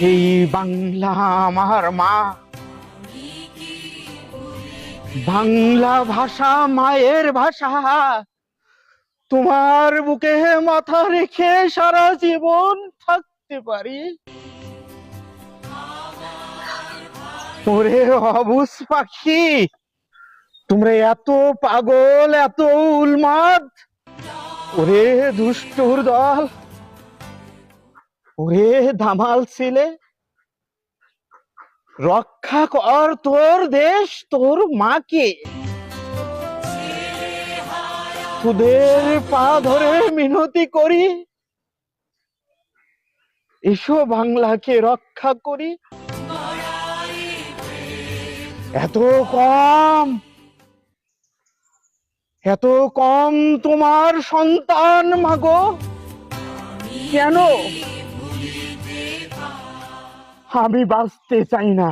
এই বাংলা আমার মা, বাংলা ভাষা মায়ের ভাষা। তোমার বুকে মাথা রেখে সারা জীবন থাকতে পারি। ওরে অবুঝ পাখি, তোমরা এত পাগল, এত উন্মাদ। ওরে দুষ্টুর দল, ওরে ধামাল ছিলে, রক্ষা কর তোর দেশ, তোর মাকে। তোদের পা ধরে মিনতি করি, এসো বাংলাকে রক্ষা করি। এত কম, এত কম তোমার সন্তান মাগো, কেন? আমি বাঁচতে চাই না,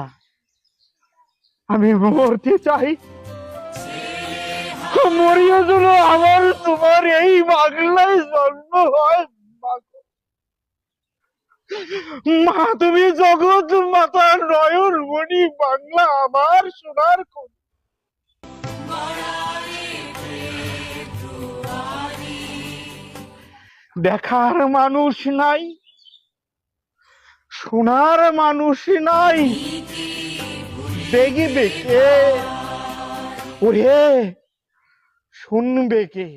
আমি মরতে চাই। মরিয়া যেন আমার তোমার এই বাংলায় জন্ম হয়। মা তুমি জগৎ মাতা, নয়ন মণি, বাংলা আমার সোনার কোন। দেখার মানুষ নাই, শোনার মানুষ নাই, দেখবে কে? ওরে শুনবে কে?